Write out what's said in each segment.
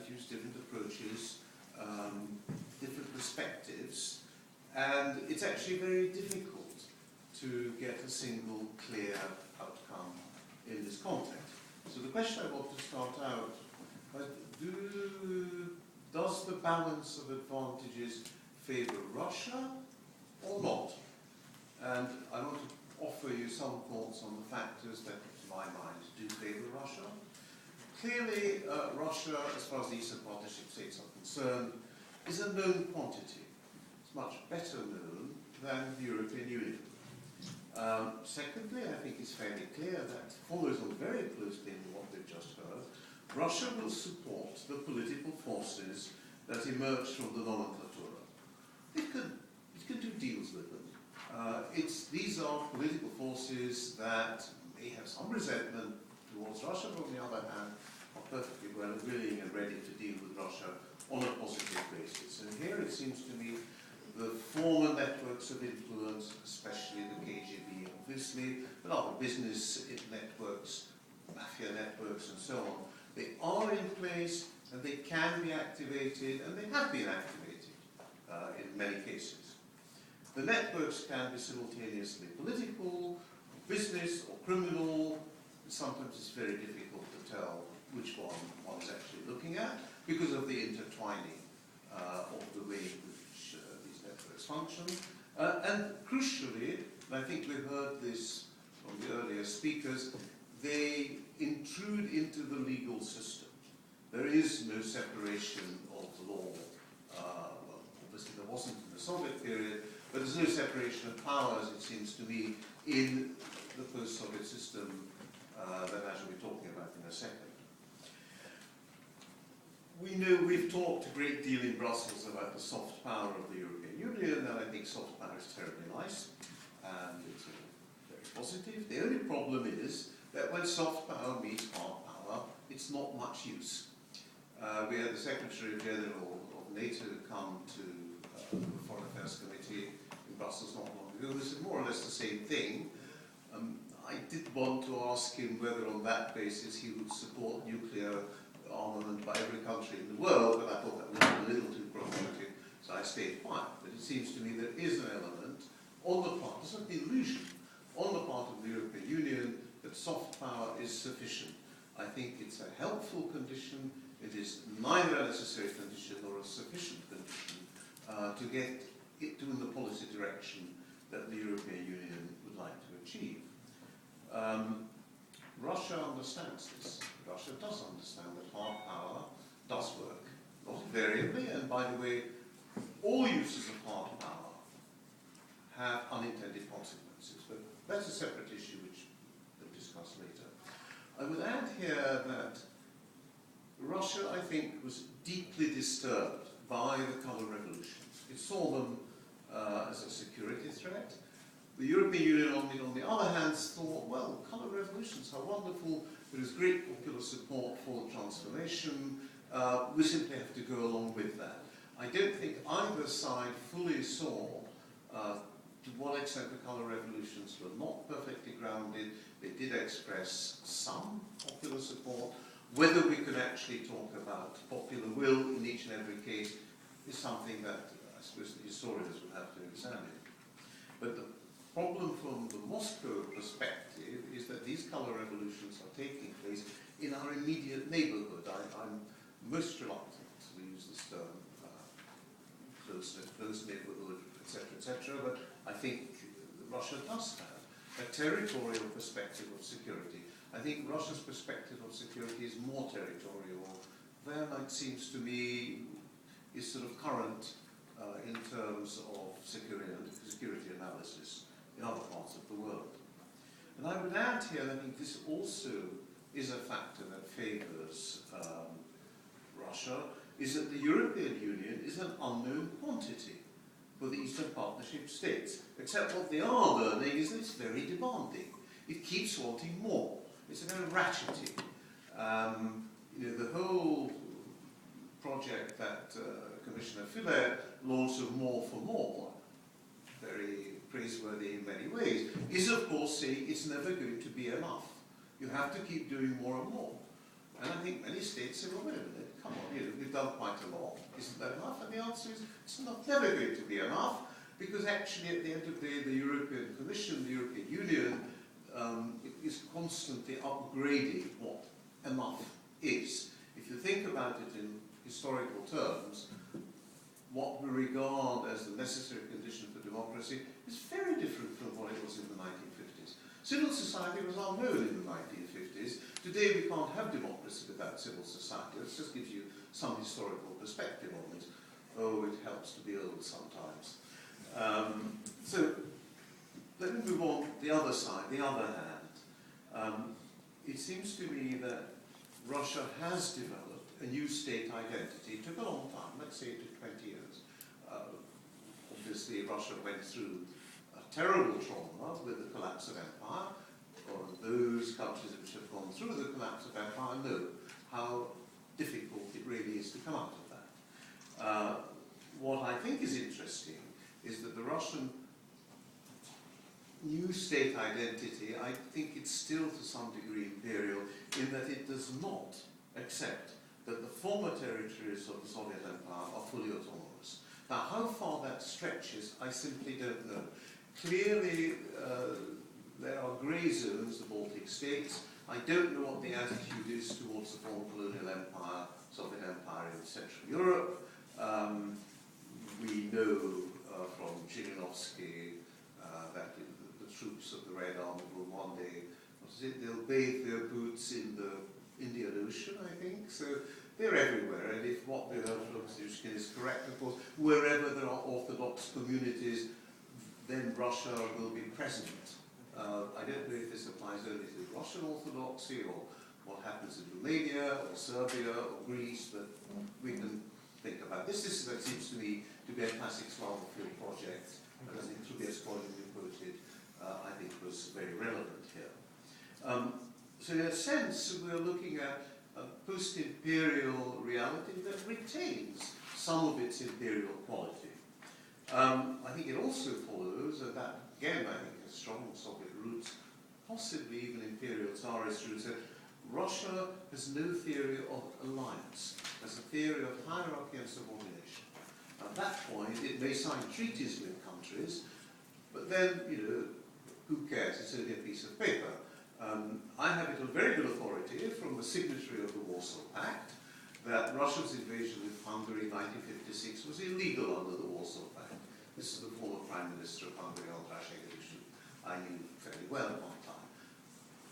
attitudes, different approaches, different perspectives, and it's actually very difficult to get a single clear outcome in this context. So the question I want to start out, does the balance of advantages favour Russia or not? And I want to offer you some thoughts on the factors that, to my mind, do favour Russia. Clearly, Russia, as far as the Eastern Partnership states are concerned, is a known quantity. It's much better known than the European Union. Secondly, I think it's fairly clear that follows on very closely in what we've just heard. Russia will support the political forces that emerge from the nomenclatura. It could do deals with them. These are political forces that may have some resentment towards Russia, but on the other hand, are perfectly willing and ready to deal with Russia on a positive basis. And here it seems to me the former networks of influence, especially the KGB, obviously, but other business networks, mafia networks, and so on, they are in place and they can be activated, and they have been activated in many cases. The networks can be simultaneously political, business, or criminal. Sometimes it's very difficult to tell which one is actually looking at because of the intertwining of the way in which these networks function. And crucially, and I think we heard this from the earlier speakers, they intrude into the legal system. There is no separation of the law. Well, obviously there wasn't in the Soviet period, but there's no separation of powers, it seems to me, in the post-Soviet system that I shall be talking about in a second. We know we've talked a great deal in Brussels about the soft power of the European Union, and I think soft power is terribly nice, and it's very positive. The only problem is that when soft power meets hard power, it's not much use. We had the Secretary General of NATO come to the Foreign Affairs Committee in Brussels not long ago. They said more or less the same thing. I did want to ask him whether on that basis he would support nuclear armament by every country in the world, but I thought that was a little too provocative, so I stayed quiet. But it seems to me there is an element on the part, there's an illusion on the part of the European Union that soft power is sufficient. I think it's a helpful condition. It is neither a necessary condition nor a sufficient condition to get it to in the policy direction that the European Union would like to achieve. Russia understands this. Russia does understand that hard power does work, not invariably, and by the way, all uses of hard power have unintended consequences, but that's a separate issue which we'll discuss later. I would add here that Russia, I think, was deeply disturbed by the colour revolutions. It saw them as a security threat. The European Union, on the other hand, thought, well, colour revolutions are wonderful, there is great popular support for the transformation, we simply have to go along with that. I don't think either side fully saw to what extent the colour revolutions were not perfectly grounded. They did express some popular support. Whether we could actually talk about popular will in each and every case is something that I suppose the historians will have to examine. But the problem from the Moscow perspective is that these colour revolutions are taking place in our immediate neighbourhood. I'm most reluctant to use this term, close neighbourhood, etc., but I think Russia does have a territorial perspective of security. I think Russia's perspective of security is more territorial than it seems to me is sort of current in terms of security analysis in other parts of the world. And I would add here, I think this also is a factor that favours Russia, is that the European Union is an unknown quantity for the Eastern Partnership states. Except what they are learning is that it's very demanding. It keeps wanting more. It's a kind of ratcheting. The whole project that Commissioner Füle launched of More for More, very praiseworthy in many ways, is of course saying it's never going to be enough. You have to keep doing more and more. And I think many states say, well, wait a minute, come on, done quite a lot. Isn't that enough? And the answer is it's not never going to be enough, because actually at the end of the day, the European Commission, the European Union, is constantly upgrading what enough is. If you think about it in historical terms, what we regard as the necessary condition for democracy is very different from what it was in the 1950s. Civil society was unknown in the 1950s. Today we can't have democracy without civil society. This just gives you some historical perspective on it. Oh, it helps to be old sometimes. So let me move on to the other side, the other hand. It seems to me that Russia has developed a new state identity. It took a long time, let's say it took 20 years. Obviously Russia went through a terrible trauma with the collapse of empire, or those countries which have gone through the collapse of empire know how difficult it really is to come out of that. What I think is interesting is that the Russian new state identity, I think it's still to some degree imperial, in that it does not accept that the former territories of the Soviet Empire are fully autonomous. Now, how far that stretches, I simply don't know. Clearly, there are grey zones, the Baltic states. I don't know what the attitude is towards the former colonial empire, Soviet Empire in Central Europe. We know from Zhirinovsky that the troops of the Red Army will one day, they'll bathe their boots in the Indian Ocean, I think. So they're everywhere, and if what they heard from Zhirinovsky is correct, of course, wherever there are Orthodox communities, then Russia will be present. I don't know if this applies only to Russian Orthodoxy or what happens in Romania or Serbia or Greece, but we can think about this. This seems to me to be a classic Slavophil project, and I think Trubetskoy, you quoted, I think was very relevant here. So in a sense, we're looking at a post-imperial reality that retains some of its imperial quality. I think it also follows, and that again I think has strong Soviet roots, possibly even imperial Tsarist roots, that Russia has no theory of alliance, has a theory of hierarchy and subordination. At that point, it may sign treaties with countries, but then, who cares? It's only a piece of paper. I have it on very good authority from the signatory of the Warsaw Pact that Russia's invasion of Hungary in 1956 was illegal under the Warsaw Pact. This is the former Prime Minister of Hungary, András Hegedűs, who I knew fairly well at one time.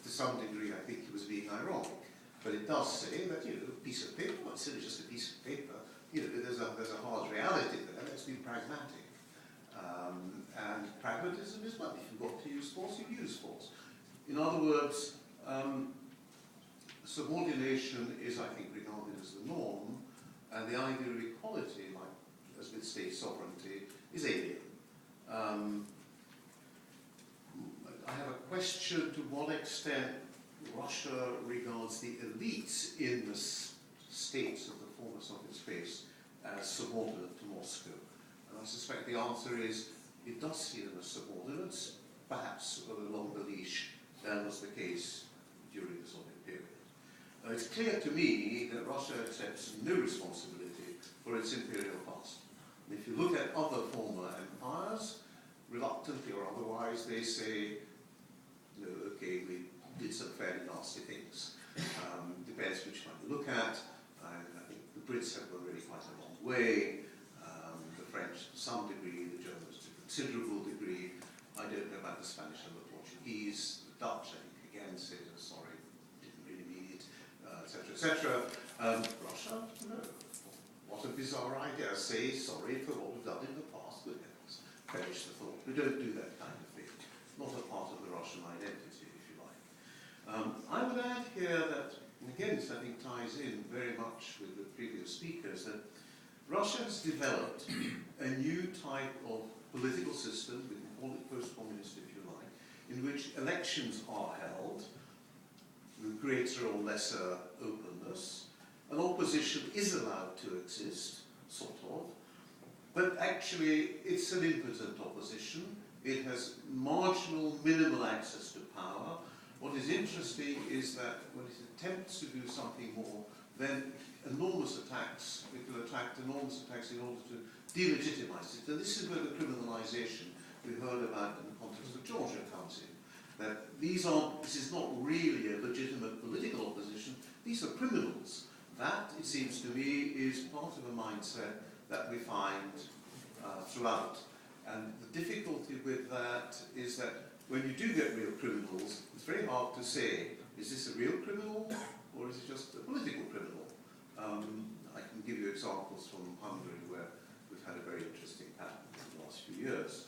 To some degree, I think he was being ironic, but it does say that, a piece of paper, well, it's really just a piece of paper, there's a hard reality there. Let's be pragmatic. And pragmatism is, well, if you've got to use force, you use force. In other words, subordination is, I think, regarded as the norm, and the idea of equality, like as with state sovereignty, is alien. I have a question to what extent Russia regards the elites in the states of the former Soviet space as subordinate to Moscow. And I suspect the answer is it does see them as subordinates, perhaps with a longer leash than was the case during the Soviet period. It's clear to me that Russia accepts no responsibility for its imperial past. And if you look at other former empires, reluctantly or otherwise, they say, no, okay, we did some fairly nasty things. Depends which one you look at. I think the Brits have gone really quite a long way. The French to some degree, the Germans to a considerable degree. I don't know about the Spanish and the Portuguese. The Dutch, I think, again, said, oh, sorry, didn't really mean it, etc., etc. Russia, no. What a bizarre idea. Say sorry for what we've done in the past. Good heavens. Perish the thought. We don't do that kind of thing. Not a part of the Russian identity, if you like. I would add here that, again, this I think ties in very much with the previous speakers, that Russia has developed a new type of political system, we can call it post-communist if you like, in which elections are held with greater or lesser openness. An opposition is allowed to exist, sort of, but actually it's an impotent opposition. It has marginal, minimal access to power. What is interesting is that when it attempts to do something more, then enormous attacks, it will attract enormous attacks in order to delegitimize it. And this is where the criminalization we heard about in the context of Georgia comes in. That this is not really a legitimate political opposition, these are criminals. That, it seems to me, is part of a mindset that we find throughout. And the difficulty with that is that when you do get real criminals, it's very hard to say, is this a real criminal or is it just a political criminal? I can give you examples from Hungary where we've had a very interesting pattern in the last few years.